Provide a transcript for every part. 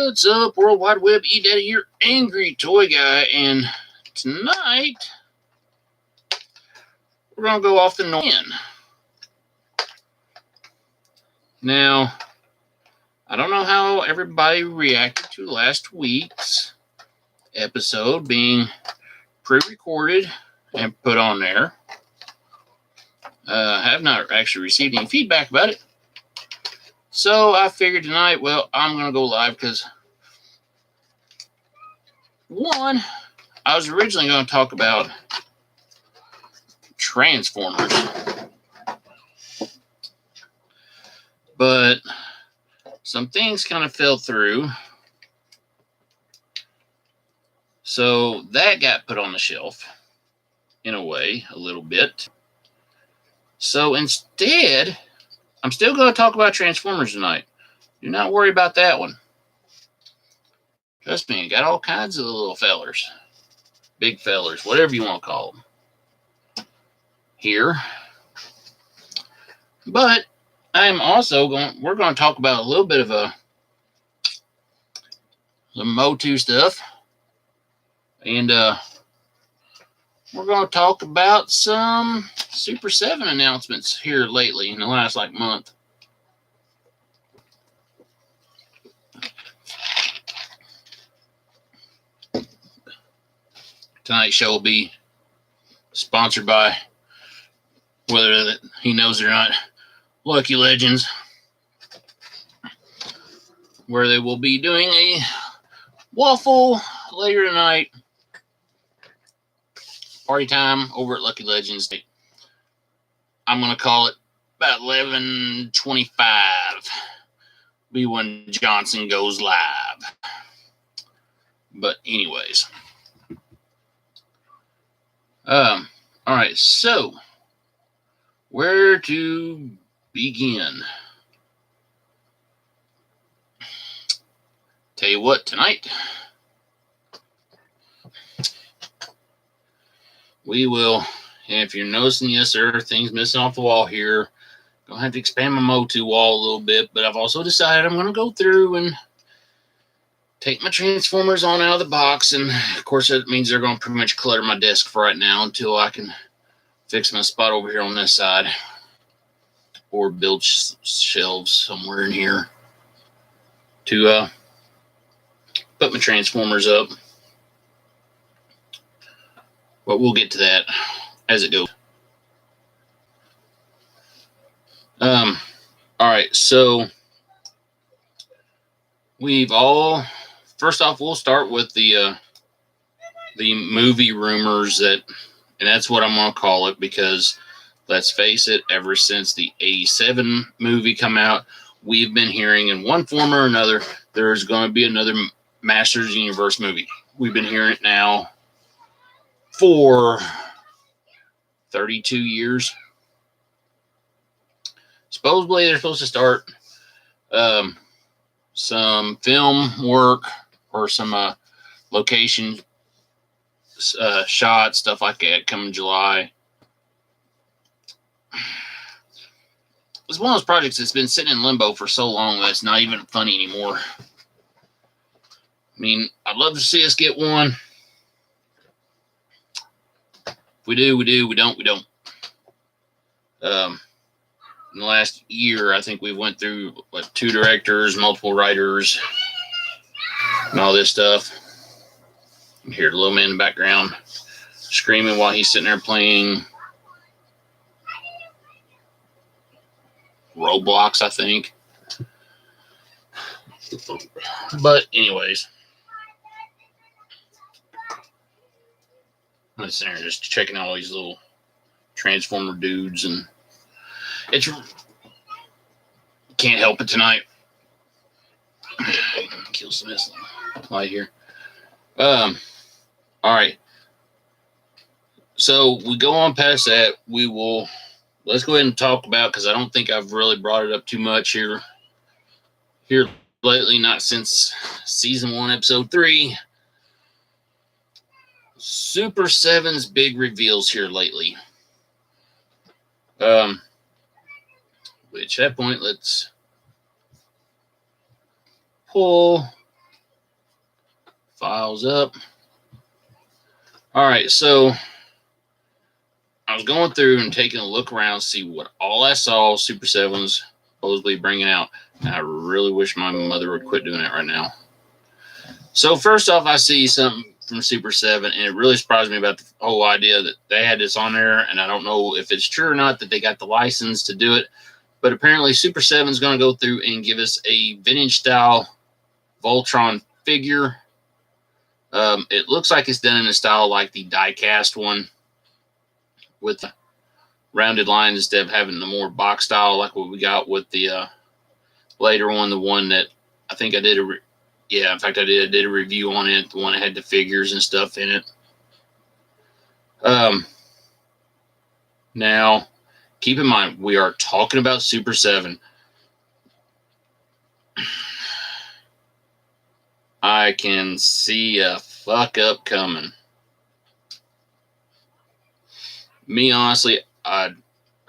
What's up, World Wide Web? E-Daddy, your angry toy guy, and tonight we're going to go off the north. Now, I don't know how everybody reacted to last week's episode being pre-recorded and put on there. I have not actually received any feedback about it. So I figured tonight, well, I'm going to go live because, one, I was originally going to talk about Transformers, but some things kind of fell through. So that got put on the shelf, in a way, a little bit. So instead, I'm still going to talk about Transformers tonight. Do not worry about that one. Trust me, I got all kinds of little fellers. Big fellers, whatever you want to call them. Here. But I'm also we're going to talk about a little bit of some MOTU stuff. And we're going to talk about some Super 7 announcements here lately in the last month. Tonight's show will be sponsored by, whether he knows it or not, Lucky Legends, where they will be doing a waffle later tonight. Party time over at Lucky Legends. I'm going to call it about 11:25. Be when Johnson goes live. But anyways. All right, so where to begin? Tell you what, tonight we will, and if you're noticing, yes sir, things missing off the wall here. Gonna have to expand my MOTU wall a little bit, but I've also decided I'm gonna go through and take my Transformers on out of the box, and of course that means they're gonna pretty much clutter my desk for right now until I can fix my spot over here on this side, or build shelves somewhere in here to put my Transformers up. But we'll get to that as it goes. All right, so first off, we'll start with the movie rumors and that's what I'm going to call it, because let's face it, ever since the 87 movie come out, we've been hearing in one form or another, there's going to be another Masters Universe movie. We've been hearing it now for 32 years. Supposedly, they're supposed to start some film work or some location shots, stuff like that, coming July. It's one of those projects that's been sitting in limbo for so long that it's not even funny anymore. I mean, I'd love to see us get one. If we do, we do. We don't, we don't. In the last year, I think we went through 2 directors, multiple writers, and all this stuff. You hear the little man in the background screaming while he's sitting there playing Roblox, I think. But anyways, I'm sitting there just checking out all these little Transformer dudes, and can't help it tonight. Kill some this light here. All right. So we go on past that. Let's go ahead and talk about, because I don't think I've really brought it up too much here lately, not since season 1, episode 3. Super 7's big reveals here lately. Which at that point, let's pull files up. All right, so I was going through and taking a look around to see what all I saw Super 7 was supposedly bringing out. And I really wish my mother would quit doing that right now. So first off, I see something from Super 7, and it really surprised me about the whole idea that they had this on there, and I don't know if it's true or not that they got the license to do it, but apparently Super 7 is going to go through and give us a vintage-style Voltron figure. It looks like it's done in a style like the die-cast one with the rounded lines instead of having the more box style like what we got with the later one, the one that I think I did in fact I did a review on it, the one that had the figures and stuff in it. Now keep in mind we are talking about Super 7. I can see a fuck up coming. Me, honestly, I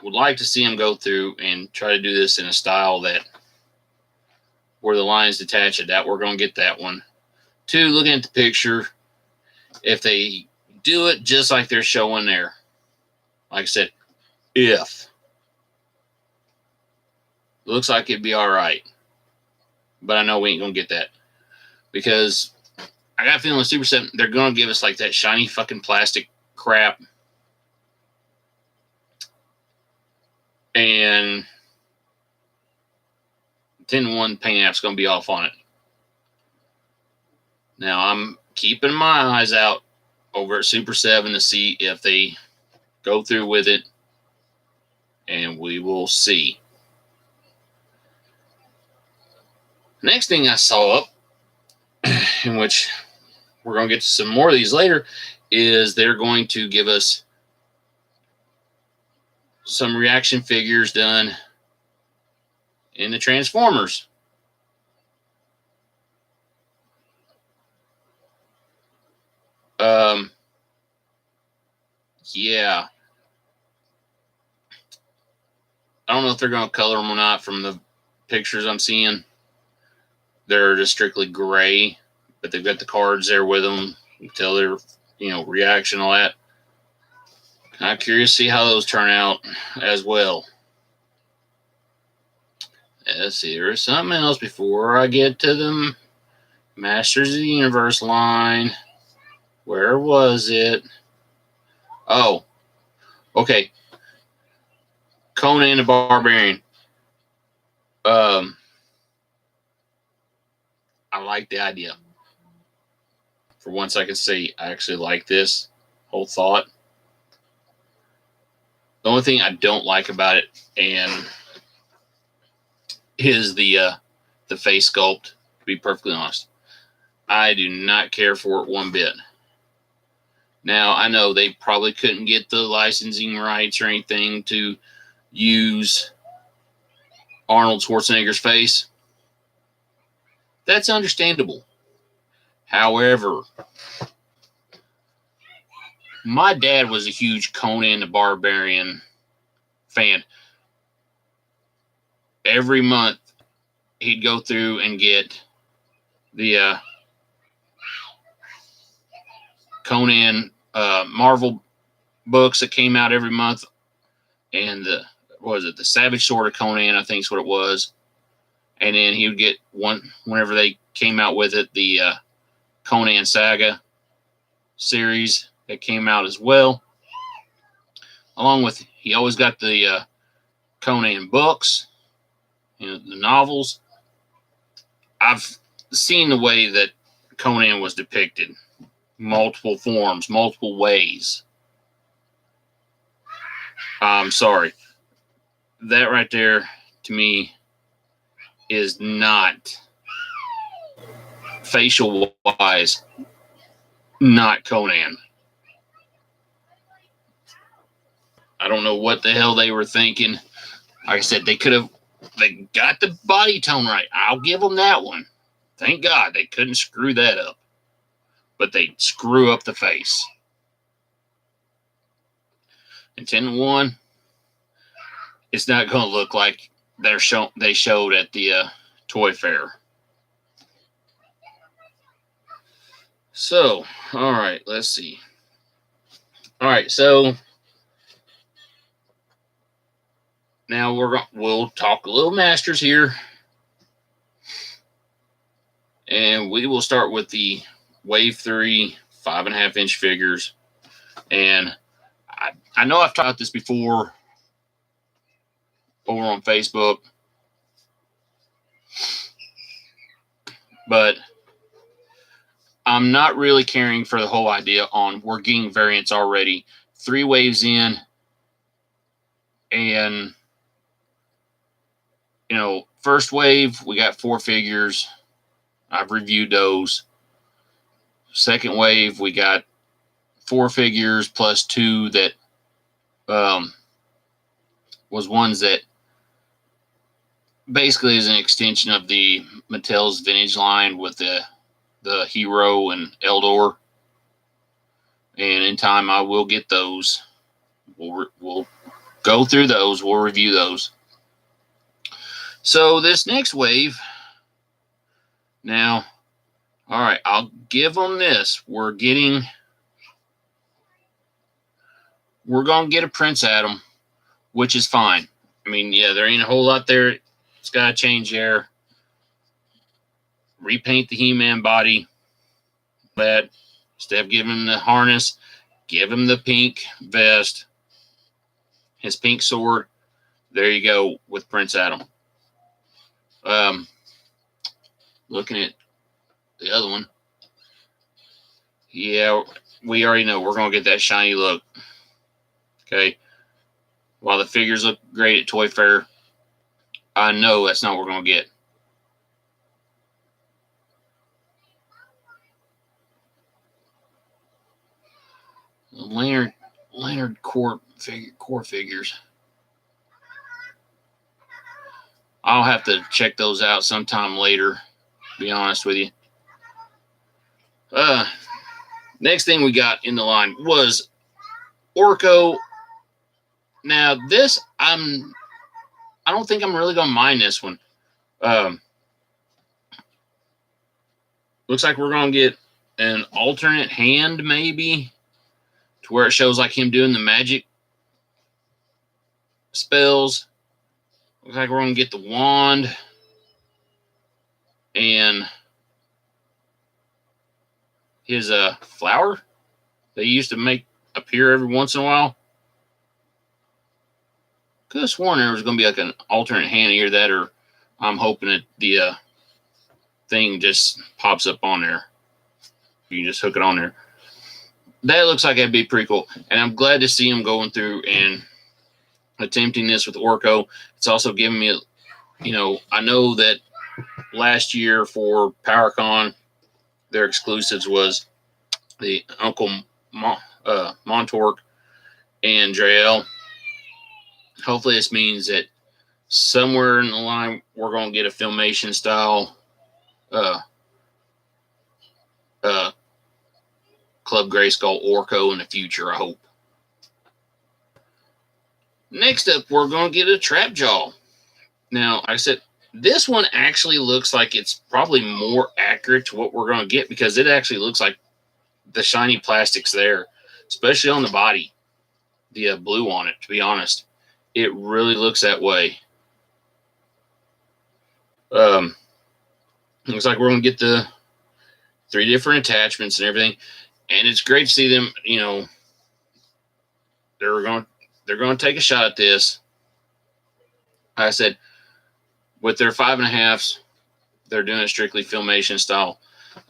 would like to see him go through and try to do this in a style that where the lines detach it. That we're going to get that one. 2, looking at the picture, if they do it just like they're showing there, like I said, if. Looks like it'd be all right. But I know we ain't going to get that. Because I got a feeling with Super 7, they're going to give us like that shiny fucking plastic crap. And 10-1 paint app's going to be off on it. Now, I'm keeping my eyes out over at Super 7 to see if they go through with it. And we will see. Next thing I saw up, in which we're going to get to some more of these later, is they're going to give us some reaction figures done in the Transformers. Yeah. I don't know if they're going to color them or not from the pictures I'm seeing. They're just strictly gray, but they've got the cards there with them. You can tell their, reaction, all that. I'm curious to see how those turn out as well. Let's see, there's something else before I get to the Masters of the Universe line. Where was it? Oh, okay. Conan the Barbarian. I like the idea. For once I can say I actually like this whole thought. The only thing I don't like about it is the face sculpt, to be perfectly honest. I do not care for it one bit. Now, I know they probably couldn't get the licensing rights or anything to use Arnold Schwarzenegger's face. That's understandable. However, my dad was a huge Conan the Barbarian fan. Every month, he'd go through and get the Conan Marvel books that came out every month, and the Savage Sword of Conan, I think is what it was. And then he would get one whenever they came out with it, the Conan Saga series that came out as well. Along with, he always got the Conan books, the novels. I've seen the way that Conan was depicted. Multiple forms, multiple ways. I'm sorry. That right there, to me, is not facial-wise, not Conan. I don't know what the hell they were thinking. Like I said, they got the body tone right. I'll give them that one. Thank God they couldn't screw that up. But they screw up the face. And 10-1, it's not going to look like they showed at the toy fair. So, all right, let's see. All right, so now we'll talk a little Masters here, and we will start with the Wave 3 5.5-inch figures. And I know I've taught this before over on Facebook, but I'm not really caring for the whole idea on we're getting variants already. 3 waves in, and first wave we got 4 figures. I've reviewed those. Second wave we got 4 figures plus 2 that was ones that basically is an extension of the Mattel's vintage line with the Hero and Eldor. And in time I will get those. We'll go through those. We'll review those. So this next wave, now, all right, I'll give them this. We're going to get a Prince Adam, which is fine. I mean, yeah, there ain't a whole lot there. It's got to change there. Repaint the He-Man body. But instead of giving him the harness, give him the pink vest, his pink sword. There you go with Prince Adam. Looking at the other one. Yeah, we already know we're going to get that shiny look. Okay. While the figures look great at Toy Fair, I know that's not what we're going to get. Leonard core figures. I'll have to check those out sometime later, to be honest with you. Next thing we got in the line was Orko. Now this, I don't think I'm really gonna mind this one. Looks like we're gonna get an alternate hand, maybe, to where it shows like him doing the magic spells. Looks like we're gonna get the wand and his flower they used to make appear every once in a while. Could have sworn there was going to be like an alternate hand here that, or I'm hoping that the thing just pops up on there. You can just hook it on there. That looks like that'd be pretty cool. And I'm glad to see him going through and attempting this with Orko. It's also giving me, I know that last year for PowerCon, their exclusives was the Uncle Montork and Drael. Hopefully this means that somewhere in the line we're going to get a Filmation style Club Grayskull Orko in the future, I hope. Next up, we're going to get a Trapjaw. Now, like I said, this one actually looks like it's probably more accurate to what we're going to get because it actually looks like the shiny plastic's there, especially on the body, the blue on it, to be honest. It really looks that way. Looks like we're going to get the 3 different attachments and everything. And it's great to see them, they're going to take a shot at this. Like I said, with their 5.5s, they're doing it strictly Filmation style.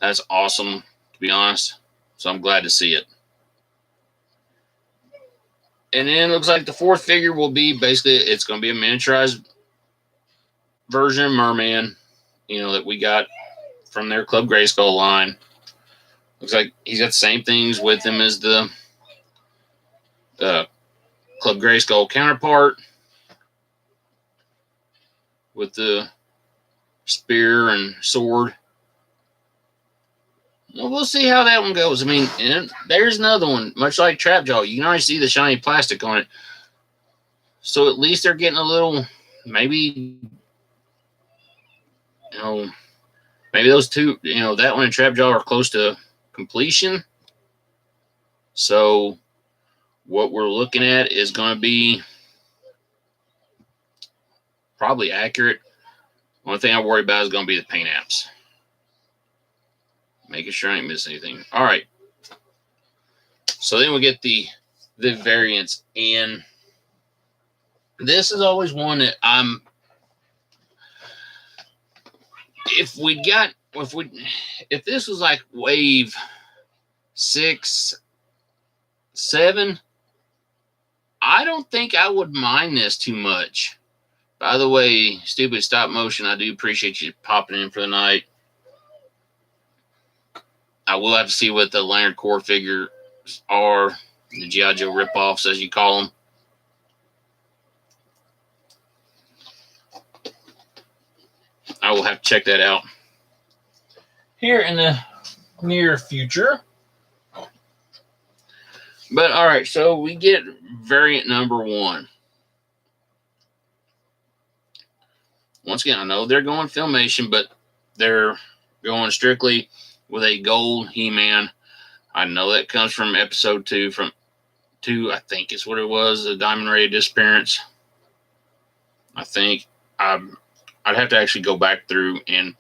That's awesome, to be honest. So I'm glad to see it. And then it looks like the 4th figure will be basically, it's going to be a miniaturized version of Merman, that we got from their Club Grayskull line. Looks like he's got the same things with him as the Club Grayskull counterpart with the spear and sword. Well, we'll see how that one goes. I mean, and there's another one, much like Trapjaw. You can already see the shiny plastic on it. So at least they're getting a little, maybe those two, that one and Trapjaw are close to completion. So what we're looking at is going to be probably accurate. One thing I worry about is going to be the paint apps. Making sure I ain't missing anything. All right. So then we get the variants, and this is always one that if this was like wave 6, 7, I don't think I would mind this too much. By the way, Stupid Stop Motion, I do appreciate you popping in for the night. I will have to see what the Leonard Core figures are, the G.I. Joe ripoffs, as you call them. I will have to check that out here in the near future. But all right, so we get variant number 1. Once again, I know they're going Filmation, but they're going strictly with a gold He-Man. I know that comes from episode 2, from 2, I think is what it was, the Diamond Ray Disappearance. I think I'd have to actually go back through and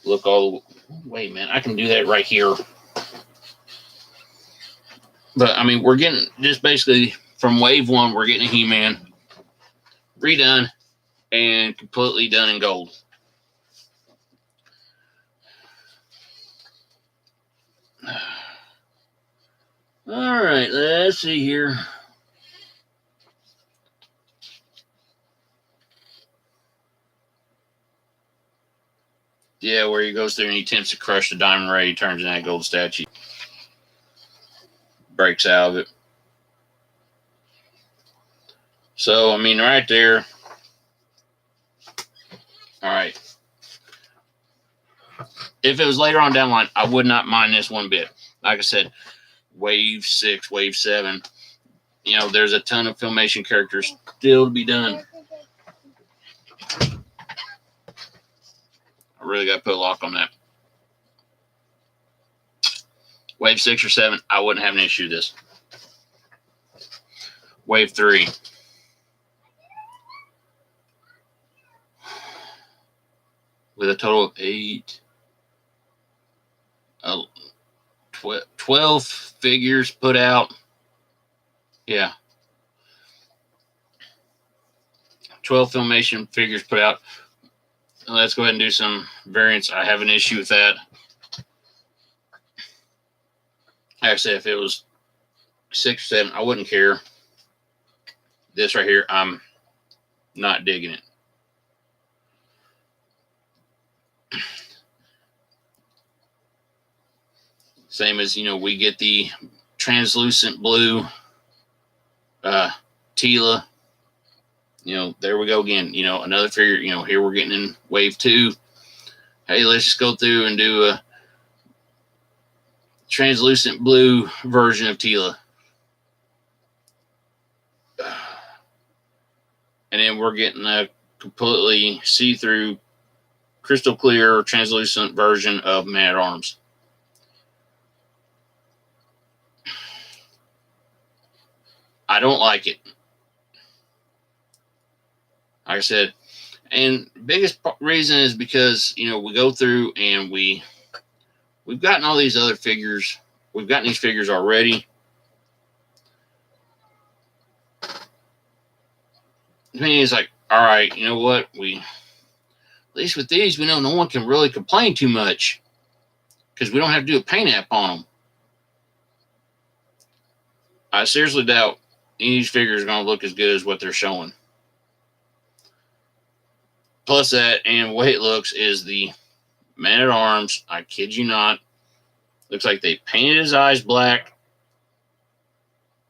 look all. Wait, man, I can do that right here. But I mean, we're getting just basically from wave 1, we're getting a He-Man redone and completely done in gold. All right, let's see here. Yeah, where he goes through and he attempts to crush the Diamond Ray, he turns into that gold statue. Breaks out of it. So, I mean, right there. All right. If it was later on down the line, I would not mind this one bit. Like I said, wave 6, wave 7. You know, there's a ton of Filmation characters still to be done. I really got to put a lock on that. Wave 6 or 7, I wouldn't have an issue with this. Wave 3. With a total of 12 figures put out. Yeah. 12 Filmation figures put out. Let's go ahead and do some variants. I have an issue with that. Like I said, if it was 6 or 7, I wouldn't care. This right here, I'm not digging it. Same as, you know, we get the translucent blue Tila. You know, there we go again. You know, another figure, you know, here we're getting in wave 2. Hey, let's just go through and do a translucent blue version of Tila. And then we're getting a completely see-through, crystal clear, translucent version of Man-at-Arms. I don't like it. Like I said, and biggest reason is because, you know, we go through and we've gotten all these other figures. We've gotten these figures already. I mean, it's like, all right, you know what? At least with these, we know no one can really complain too much because we don't have to do a paint app on them. I seriously doubt any of these figures are going to look as good as what they're showing. Plus that, and the way it looks is the Man-at-Arms. I kid you not. Looks like they painted his eyes black.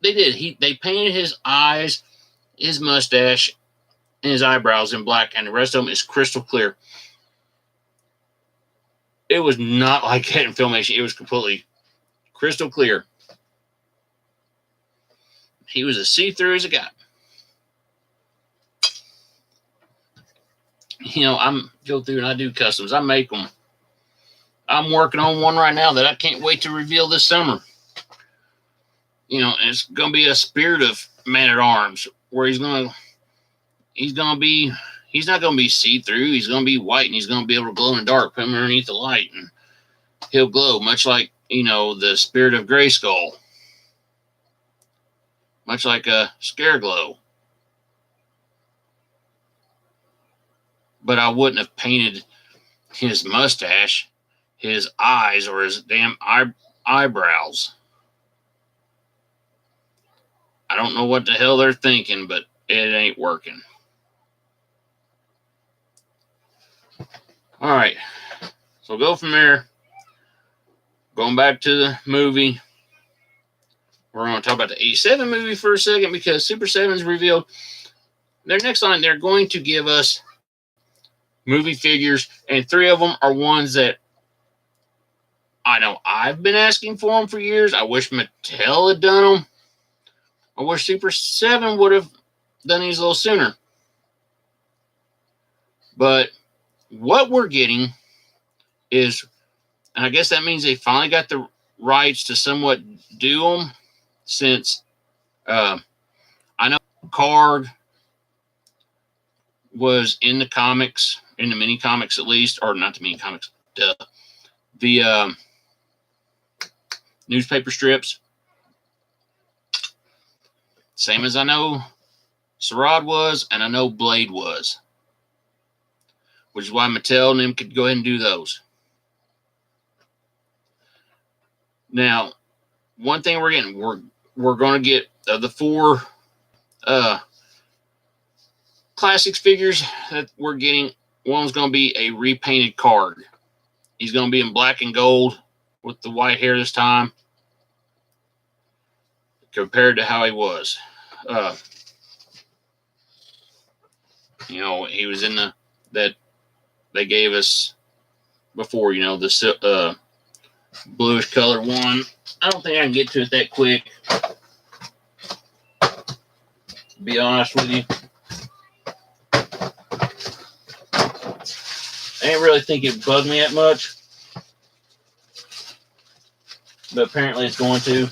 They did. They painted his eyes, his mustache, and his eyebrows in black, and the rest of them is crystal clear. It was not like that in Filmation. It was completely crystal clear. He was as see-through as it got. You know, I'm go through and I do customs. I make them. I'm working on one right now that I can't wait to reveal this summer. You know, it's going to be a Spirit of Man-at-Arms, where he's not going to be see-through. He's going to be white, and he's going to be able to glow in the dark. Put him underneath the light, and he'll glow, much like, you know, the Spirit of Grayskull. Much like a Scareglow. But I wouldn't have painted his mustache, his eyes, or his damn eyebrows. I don't know what the hell they're thinking, but it ain't working. All right. So we'll go from there. Going back to the movie. We're going to talk about the 87 movie for a second, because Super 7's revealed their next line. They're going to give us movie figures, and 3 of them are ones that I know I've been asking for them for years. I wish Mattel had done them. I wish Super 7 would have done these a little sooner. But what we're getting is, and I guess that means they finally got the rights to somewhat do them, since I know Karg was in the comics, in the mini comics at least, or not the mini comics, the newspaper strips. Same as I know Sarad was, and I know Blade was, which is why Mattel and them could go ahead and do those. Now, one thing we're getting, we're going to get the 4 classics figures that we're getting. One's going to be a repainted Karg. He's going to be in black and gold with the white hair this time, compared to how he was. You know, he was in that they gave us before, you know, the bluish color one. I don't think I can get to it that quick, to be honest with you. I didn't really think it bugged me that much, but apparently it's going to.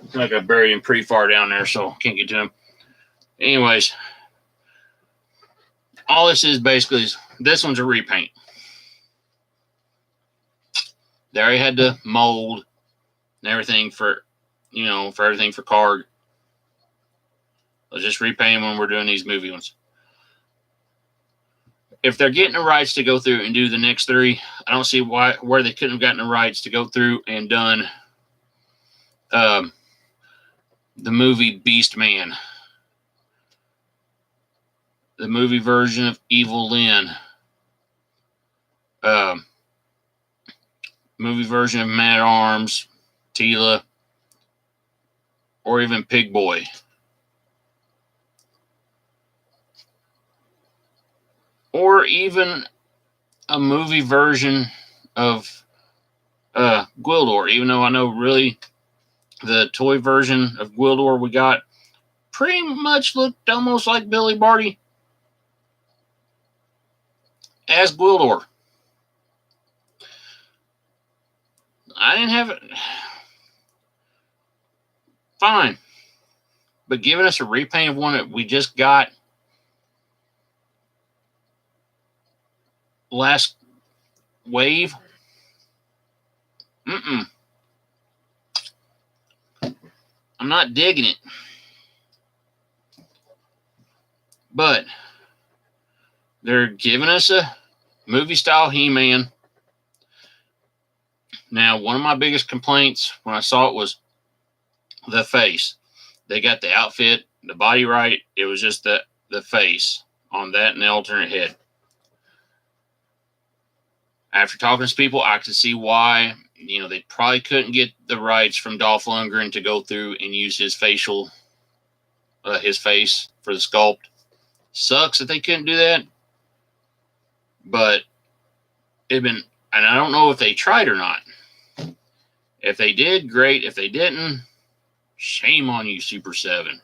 I think I buried him pretty far down there, so can't get to him. Anyways, all this is basically is, this one's a repaint. They already had the mold and everything for, you know, for everything for Karg. Let's just repaint them when we're doing these movie ones. If they're getting the rights to go through and do the next 3, I don't see where they couldn't have gotten the rights to go through and done the movie Beast Man, the movie version of Evil Lyn, movie version of Man-at-Arms, Tila, or even Pig Boy. Or even a movie version of Gwildor, even though I know really the toy version of Gwildor we got pretty much looked almost like Billy Barty as Gwildor. I didn't have it. Fine. But giving us a repaint of one that we just got last wave, I'm not digging it. But they're giving us a movie style He-Man. Now, one of my biggest complaints when I saw it was the face. They got the outfit, the body right. It was just the face on that and the alternate head. After talking to people, I could see why They probably couldn't get the rights from Dolph Lundgren to go through and use his face for the sculpt. Sucks that they couldn't do that, but it'd been, and I don't know if they tried or not. If they did, great. If they didn't, shame on you, Super 7.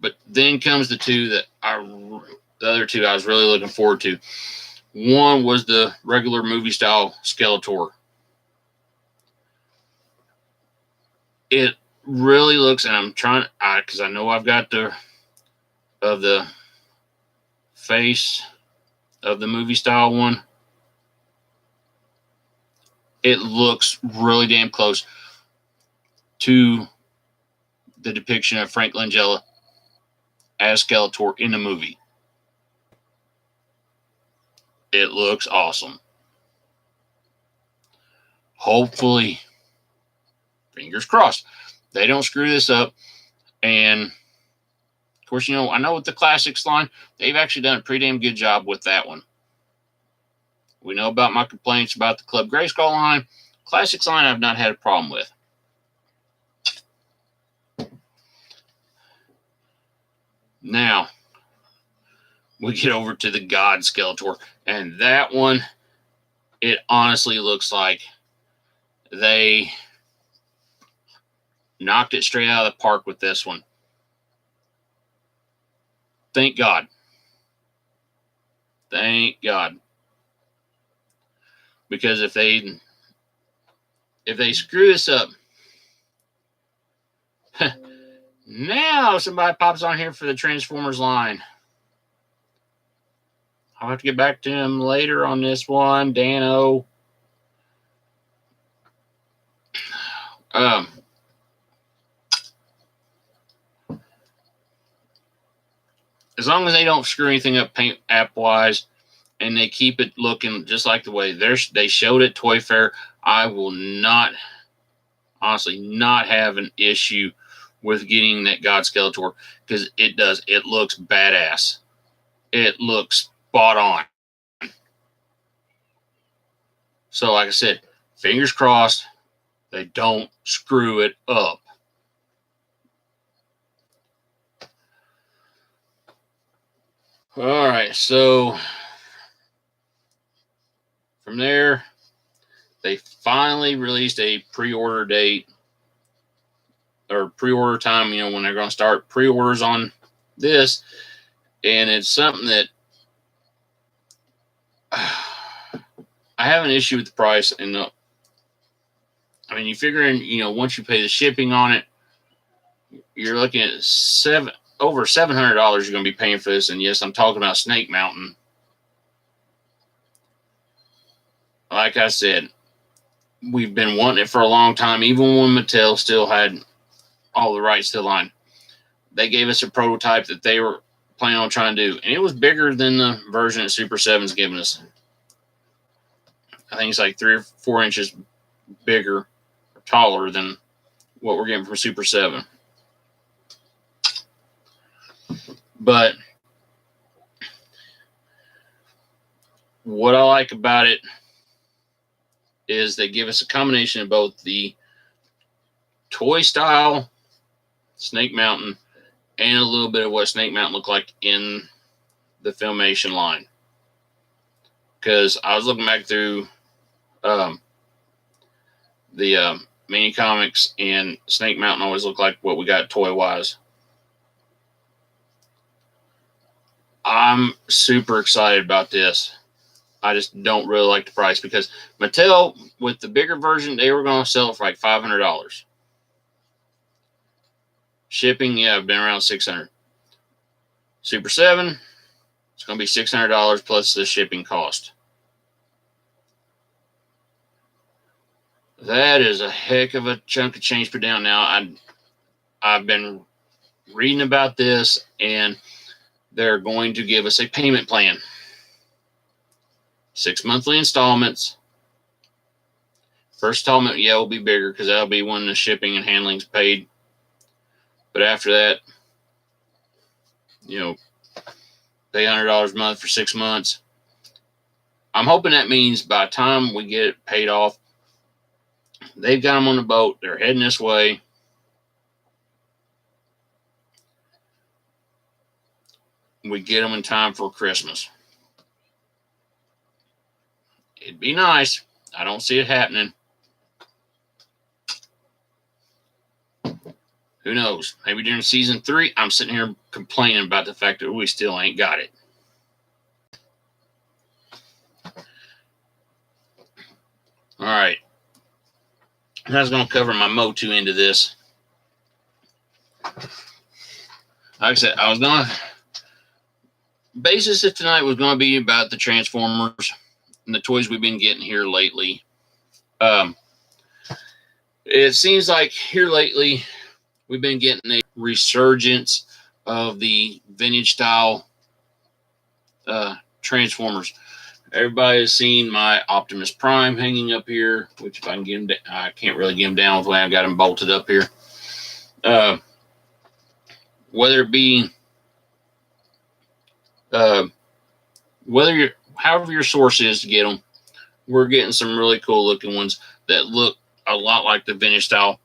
But then comes the other two I was really looking forward to. One was the regular movie style Skeletor. It really looks, and I'm trying, because I know I've got the face of the movie style one. It looks really damn close to the depiction of Frank Langella as Skeletor in the movie. It looks awesome. Hopefully, fingers crossed, they don't screw this up. And of course, I know with the Classics line, they've actually done a pretty damn good job with that one. We know about my complaints about the Club Grayskull line. Classics line I've not had a problem with. Now, we get over to the God Skeletor. And that one, it honestly looks like they knocked it straight out of the park with this one. Thank God. Thank God. Because if they screw this up, now somebody pops on here for the Transformers line. I'll have to get back to him later on this one, Dano. As long as they don't screw anything up paint app-wise, and they keep it looking just like the way they showed at Toy Fair, I will honestly not have an issue with getting that God Skeletor, because it does. It looks badass. It looks spot on. So, like I said, fingers crossed they don't screw it up. All right, so from there, they finally released a pre-order date or pre-order time, when they're going to start pre-orders on this. And it's something that I have an issue with the price. And you figure in, once you pay the shipping on it, you're looking at over $700 you're going to be paying for this. And yes, I'm talking about Snake Mountain. Like I said, we've been wanting it for a long time, even when Mattel still had all the rights to the line. They gave us a prototype that they were planning on trying to do, and it was bigger than the version that Super 7's given us. I think it's like 3 or 4 inches bigger or taller than what we're getting from Super 7. But what I like about it is they give us a combination of both the toy style Snake Mountain and a little bit of what Snake Mountain looked like in the Filmation line. Because I was looking back through the mini comics, and Snake Mountain always looked like what we got toy-wise. I'm super excited about this. I just don't really like the price, because Mattel, with the bigger version, they were going to sell it for like $500. Shipping, I've been around $600. Super 7, it's going to be $600 plus the shipping cost. That is a heck of a chunk of change put down. Now, I've been reading about this, and they're going to give us a payment plan. 6 monthly installments. First installment, will be bigger, because that'll be when the shipping and handling's paid. But after that, pay $100 a month for 6 months. I'm hoping that means by the time we get it paid off, they've got them on the boat. They're heading this way. We get them in time for Christmas. It'd be nice. I don't see it happening. Who knows? Maybe during season 3, I'm sitting here complaining about the fact that we still ain't got it. All right. I was going to cover my MOTU into this. Like I said, I was going to. Basis of tonight was going to be about the Transformers and the toys we've been getting here lately. It seems like here lately we've been getting a resurgence of the vintage style Transformers. Everybody has seen my Optimus Prime hanging up here, which if I can get him, I can't really get him down with the way I've got him bolted up here. Whether it be, however your source is to get them, we're getting some really cool looking ones that look a lot like the vintage style.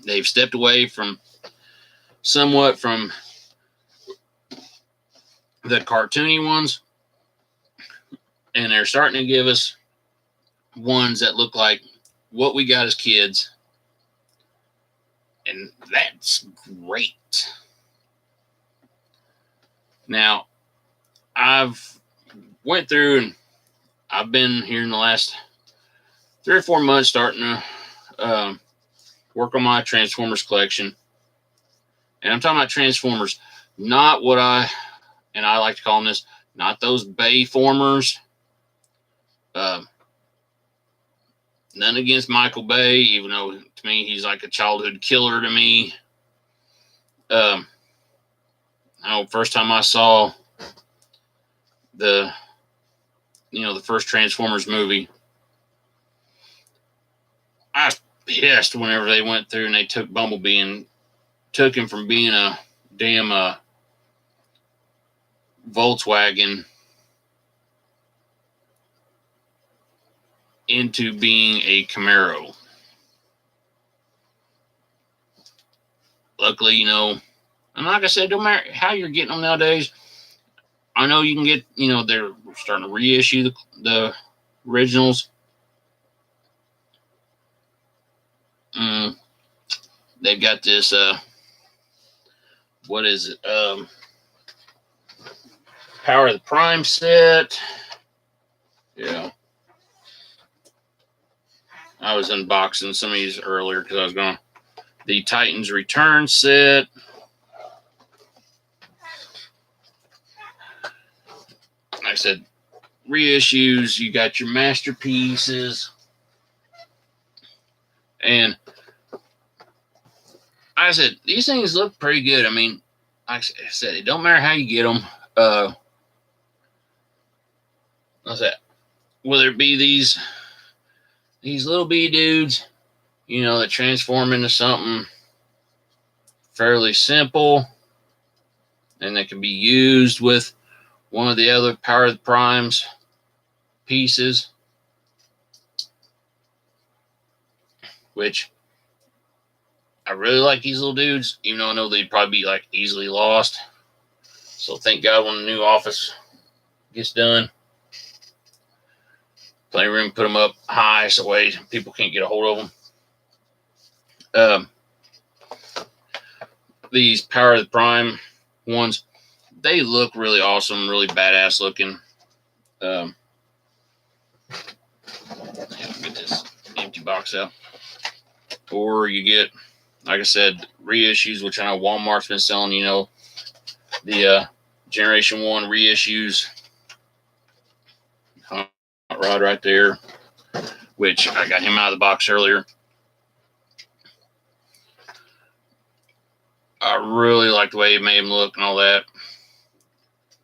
They've stepped away somewhat from the cartoony ones, and they're starting to give us ones that look like what we got as kids, and that's great. Now, I've went through and I've been here in the last 3 or 4 months starting to work on my Transformers collection, and I'm talking about Transformers, not what I like to call them this, not those Bay-formers. None against Michael Bay, even though to me he's like a childhood killer to me. I know first time I saw the first Transformers movie, I was pissed whenever they went through and they took Bumblebee and took him from being a damn Volkswagen into being a Camaro. Luckily, and like I said, don't matter how you're getting them nowadays. I know you can get, they're starting to reissue the originals. They've got this, what is it? Power of the Prime set. Yeah. I was unboxing some of these earlier because I was going. The Titans Return set. Like I said, reissues. You got your masterpieces. And like I said, these things look pretty good. I mean, like I said, it don't matter how you get them. What's that? Whether it be these little bee dudes, that transform into something fairly simple, and they can be used with one of the other Power of the Primes pieces, which I really like these little dudes, even though I know they'd probably be like easily lost. So thank God when the new office gets done, plenty of room to put them up high so way people can't get a hold of them. These Power of the Prime ones, they look really awesome, really badass looking. Get this empty box out. Or you get, like I said, reissues, which I know Walmart's been selling, the Generation 1 reissues. Hot Rod right there, which I got him out of the box earlier. I really like the way he made him look and all that.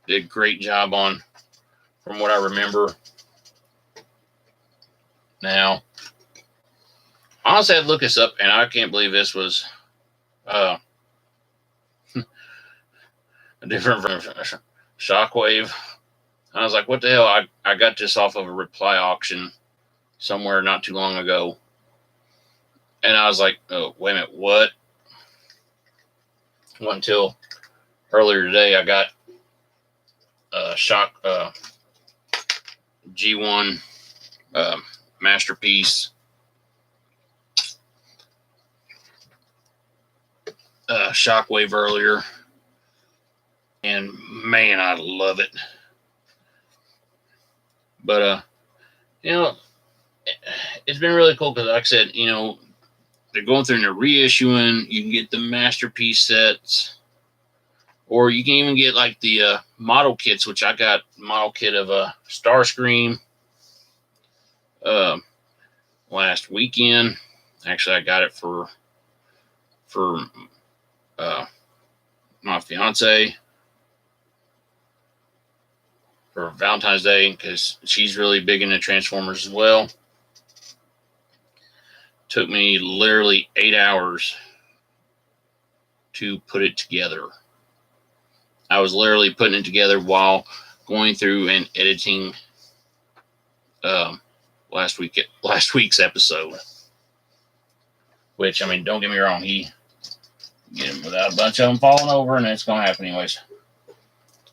Did a great job on, from what I remember. Now, honestly, I had to look this up, and I can't believe this was a different version of Shockwave I was like, what the hell? I got this off of a reply auction somewhere not too long ago. And I was like, oh, wait a minute, what? Well, until earlier today, I got a shock G1 Masterpiece Shockwave earlier. And man, I love it. But, it's been really cool because, like I said, they're going through and they're reissuing. You can get the Masterpiece sets, or you can even get like the model kits, which I got model kit of a Starscream last weekend. Actually, I got it for my fiance for Valentine's Day because she's really big into Transformers as well. Took me literally 8 hours to put it together. I was literally putting it together while going through and editing last week's episode. Which, I mean, don't get me wrong, he get him without a bunch of them falling over, and it's gonna happen anyways.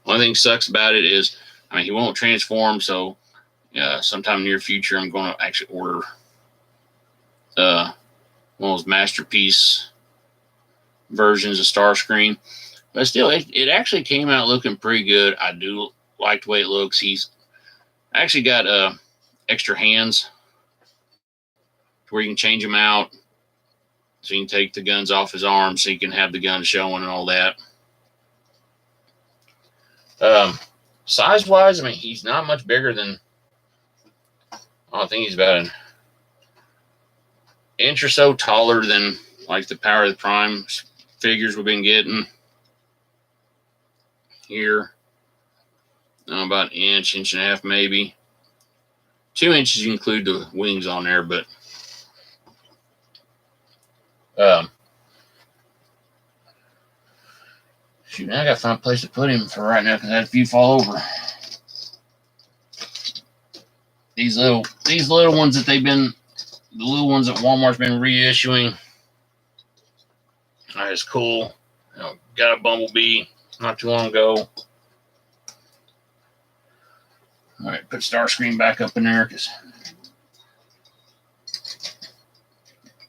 One thing sucks about it is, I mean, he won't transform, so sometime near future, I'm going to actually order one of those Masterpiece versions of Starscream. But still, it actually came out looking pretty good. I do like the way it looks. He's actually got extra hands where you can change them out. So you can take the guns off his arms so you can have the gun showing and all that. Size-wise, I mean, he's not much bigger than, I think he's about an inch or so taller than like the Power of the Prime figures we've been getting here. About an inch and a half maybe. 2 inches, you include the wings on there, but shoot, now I gotta find a place to put him for right now because I had a few fall over. These little ones that the little ones that Walmart's been reissuing. That is cool. Got a Bumblebee not too long ago. All right, put Starscream back up in there because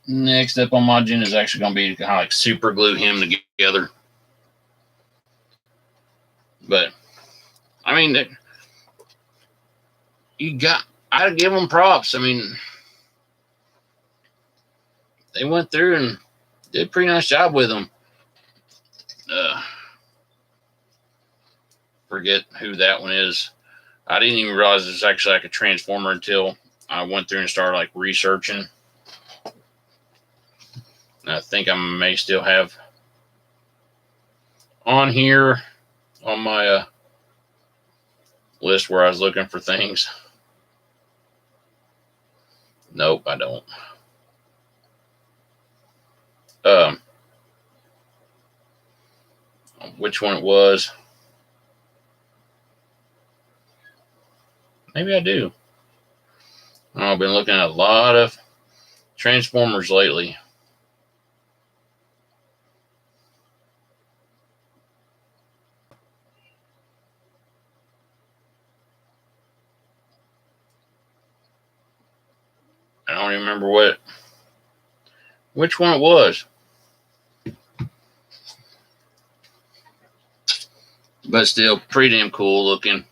next up on my agenda is actually going to be kind of like super glue him together. But I mean, I'd give them props. I mean, they went through and did a pretty nice job with them. Forget who that one is. I didn't even realize it was actually like a Transformer until I went through and started like researching. And I think I may still have on here on my list where I was looking for things. Nope, I don't. Which one it was? Maybe I do. I've been looking at a lot of Transformers lately. I don't even remember which one it was. But still, pretty damn cool looking.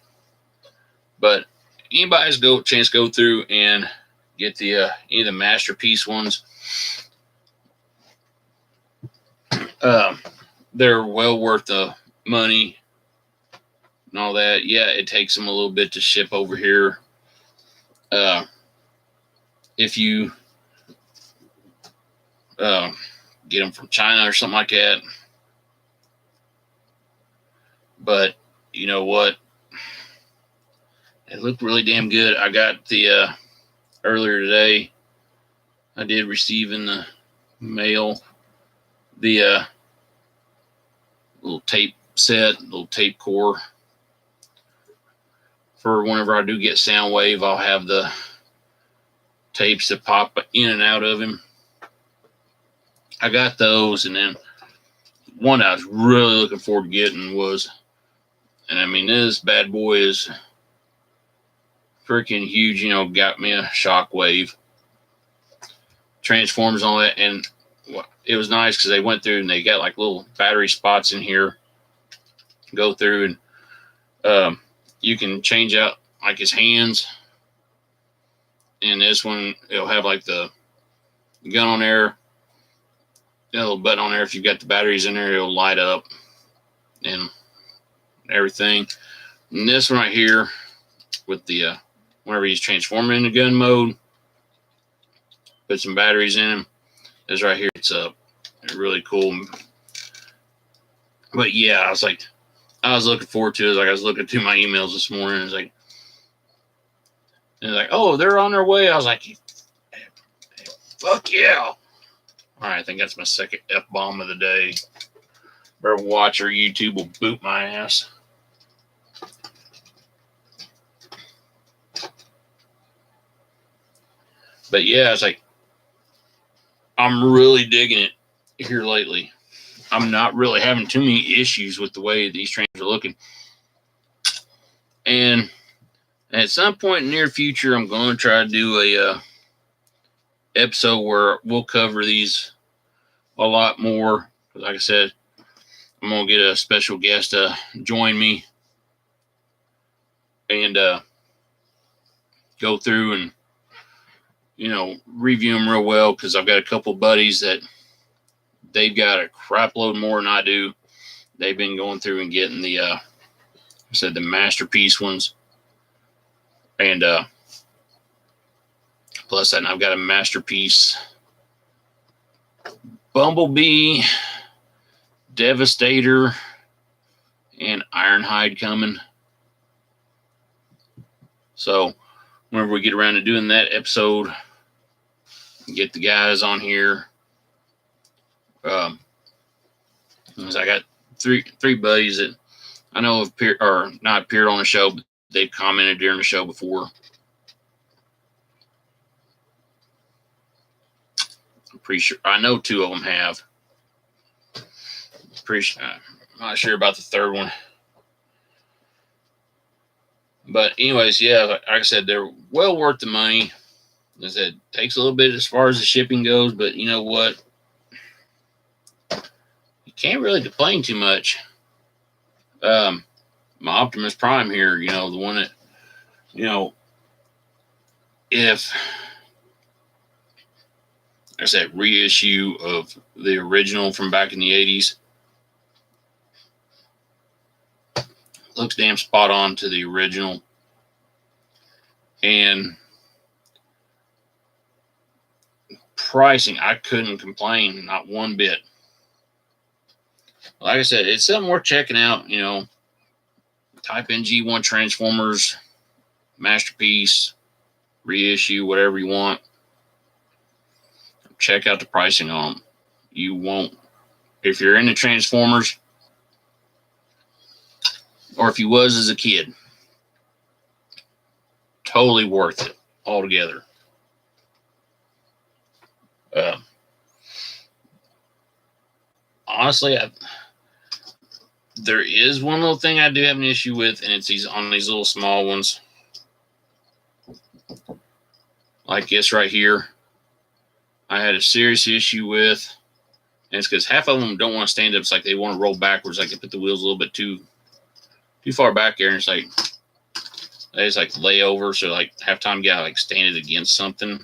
But anybody has a chance to go through and get the any of the Masterpiece ones. They're well worth the money and all that. Yeah, it takes them a little bit to ship over here. If you get them from China or something like that. But you know what? It looked really damn good. I got the earlier today. I did receive in the mail the little tape set, little tape core for whenever I do get sound wave, I'll have the tapes that pop in and out of him. I got those, and then one I was really looking forward to getting was, and I mean, this bad boy is freaking huge, you know, got me a shockwave, transformers on it, and it was nice because they went through and they got like little battery spots in here, go through, and you can change out like his hands. And this one, it'll have like the gun on there, a little button on there. If you've got the batteries in there, it'll light up and everything. And this one right here with the, whenever he's transforming into gun mode, put some batteries in him. This right here, it's really cool. But yeah, I was looking forward to it. Like I was looking through my emails this morning. It's like, oh, they're on their way. I was like, fuck yeah. All right, I think that's my second F-bomb of the day. Better watch or YouTube will boot my ass. But yeah, it's like, I'm really digging it here lately. I'm not really having too many issues with the way these trains are looking. And at some point in the near future, I'm going to try to do a episode where we'll cover these a lot more. Like I said, I'm going to get a special guest to join me and go through and, you know, review them real well, because I've got a couple buddies that they've got a crap load more than I do. They've been going through and getting the, I said, the masterpiece ones. And plus that, I've got a masterpiece Bumblebee, Devastator, and Ironhide coming. So whenever we get around to doing that episode, get the guys on here. I got three buddies that I know have not appeared on the show, but they've commented during the show before. I'm pretty sure. I know two of them have. I'm not sure about the third one. But anyways, yeah, like I said, they're well worth the money. As I said, it takes a little bit as far as the shipping goes, but you know what? You can't really complain too much. My Optimus Prime here, you know, the one that, you know, if there's that reissue of the original from back in the 80s, looks damn spot on to the original. And pricing, I couldn't complain, not one bit. Like I said, it's something worth checking out. You know, type in G1 Transformers, Masterpiece, reissue, whatever you want. Check out the pricing on them. You won't, if you're into Transformers, or if you was as a kid, totally worth it altogether. Honestly, there is one little thing I do have an issue with, and it's on these little small ones. Like this right here. I had a serious issue with, and it's because half of them don't want to stand up. It's like they want to roll backwards. Like they put the wheels a little bit too far back there, and it's like they just like lay over. So like half time, you gotta like stand it against something.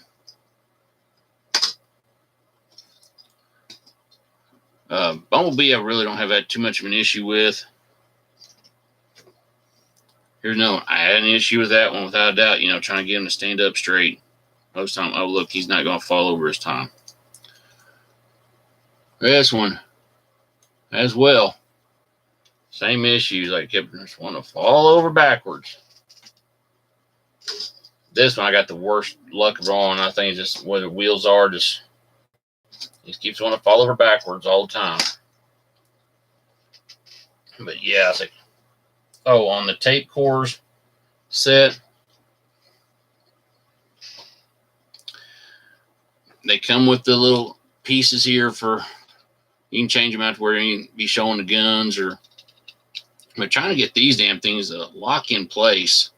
Bumblebee, I really don't have that too much of an issue with. Here's no, I had an issue with that one without a doubt. You know, trying to get him to stand up straight. Most time, oh look, he's not going to fall over this time. This one, as well, same issues. I kept just want to fall over backwards. This one, I got the worst luck of all, and I think it's just where the wheels are. Just keeps wanting to fall over backwards all the time. But yeah, it's like, oh, on the tape cores, set. They come with the little pieces here for, you can change them out to where you can be showing the guns, or, but trying to get these damn things to lock in place.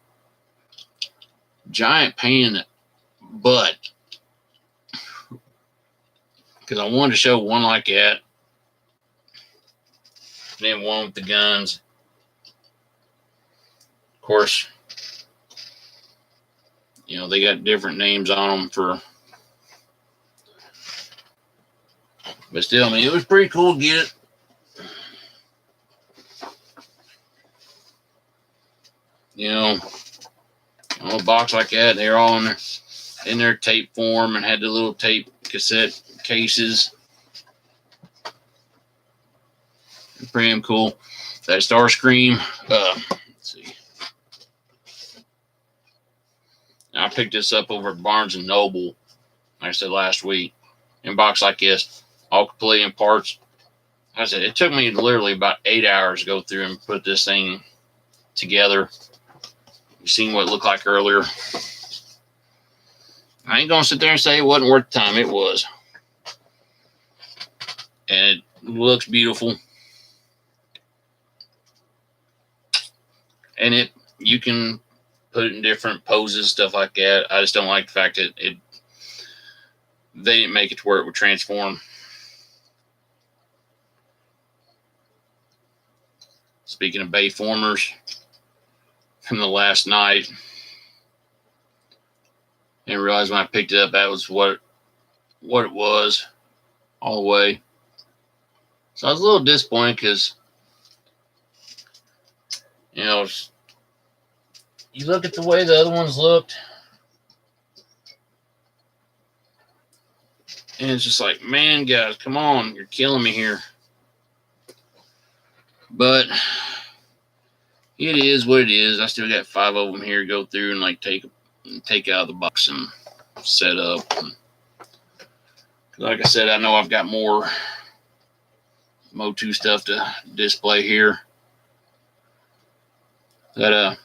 Giant pain in the butt. Because I wanted to show one like that. Then one with the guns. Of course, you know, they got different names on them for, but still, I mean, it was pretty cool to get it. You know, on a box like that, they're all in their tape form and had the little tape cassette cases. Pretty damn cool. That Starscream, let's see. I picked this up over at Barnes & Noble, like I said last week, in a box like this, all complete in parts. Like I said, it took me literally about 8 hours to go through and put this thing together. You seen what it looked like earlier. I ain't going to sit there and say it wasn't worth the time. It was. And it looks beautiful. And you can put it in different poses, stuff like that. I just don't like the fact that they didn't make it to where it would transform. Speaking of Bayformers, from the last night, and realized when I picked it up that was what it was all the way. So I was a little disappointed because, you know, you look at the way the other ones looked, and it's just like, man, guys, come on, you're killing me here. But it is what it is. I still got 5 of them here to go through and like take out of the box and set up. Like I said, I know I've got more MOTU stuff to display here. But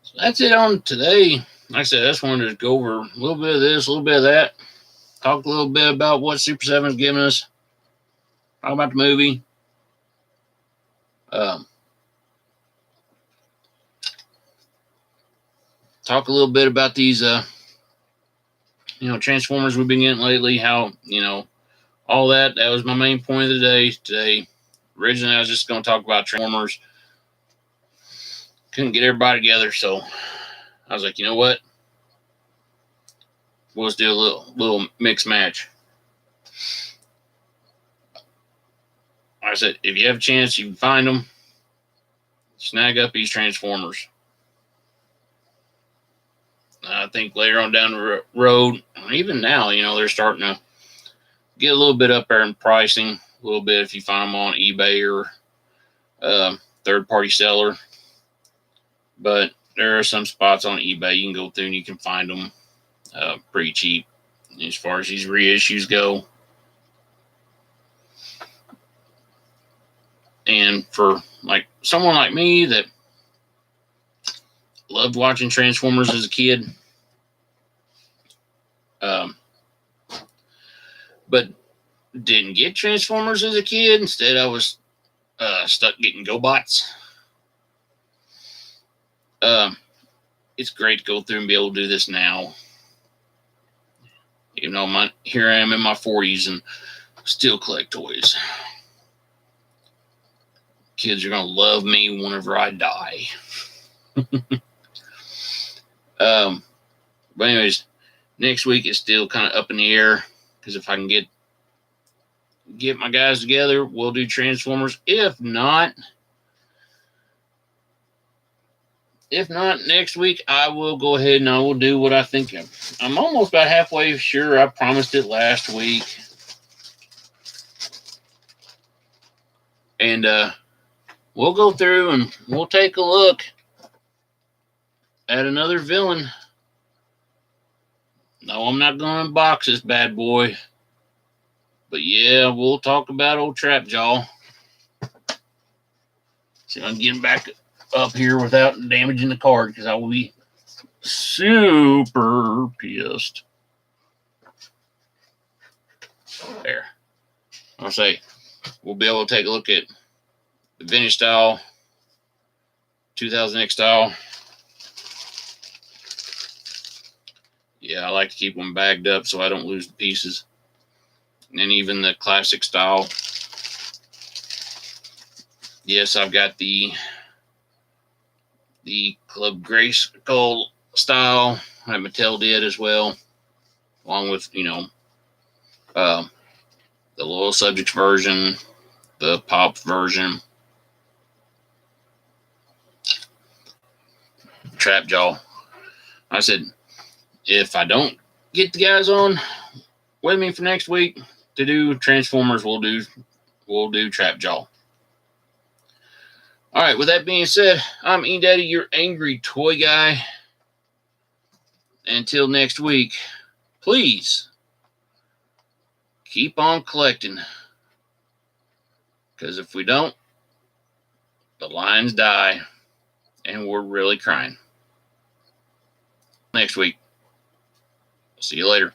so that's it on today. Like I said, I just wanted to go over a little bit of this, a little bit of that. Talk a little bit about what Super 7 is giving us. Talk about the movie. Talk a little bit about these, Transformers we've been getting lately. How, all that. That was my main point of the day today. Originally, I was just going to talk about Transformers. Couldn't get everybody together, so I was like, you know what? We'll just do a little mix match. Like I said, if you have a chance, you can find them. Snag up these Transformers. I think later on down the road, even now, they're starting to get a little bit up there in pricing. A little bit if you find them on eBay or third-party seller. But there are some spots on eBay you can go through and you can find them pretty cheap as far as these reissues go. And for like someone like me that loved watching Transformers as a kid, but didn't get Transformers as a kid. Instead, I was stuck getting GoBots. It's great to go through and be able to do this now. Here I am in my 40s and still collect toys. Kids are going to love me whenever I die. But anyways, next week is still kind of up in the air, because if I can get my guys together, we'll do Transformers. If not, next week, I will go ahead and I will do what I think. I'm almost about halfway sure. I promised it last week. And we'll go through and we'll take a look at another villain. No, I'm not going to unbox this bad boy. But yeah, we'll talk about old Trapjaw. See if I can get him back up here without damaging the card, because I will be super pissed. There. I'll say we'll be able to take a look at the vintage style, 2000X style. Yeah, I like to keep them bagged up so I don't lose the pieces. And then even the classic style. Yes, I've got the Club Grayskull style that Mattel did as well, along with, the Loyal Subjects version, the Pop version, Trap Jaw. I said, if I don't get the guys on with me for next week to do Transformers, we'll do Trap Jaw. All right, with that being said, I'm E-Daddy, your angry toy guy. Until next week, please keep on collecting. Because if we don't, the lines die and we're really crying. Next week. See you later.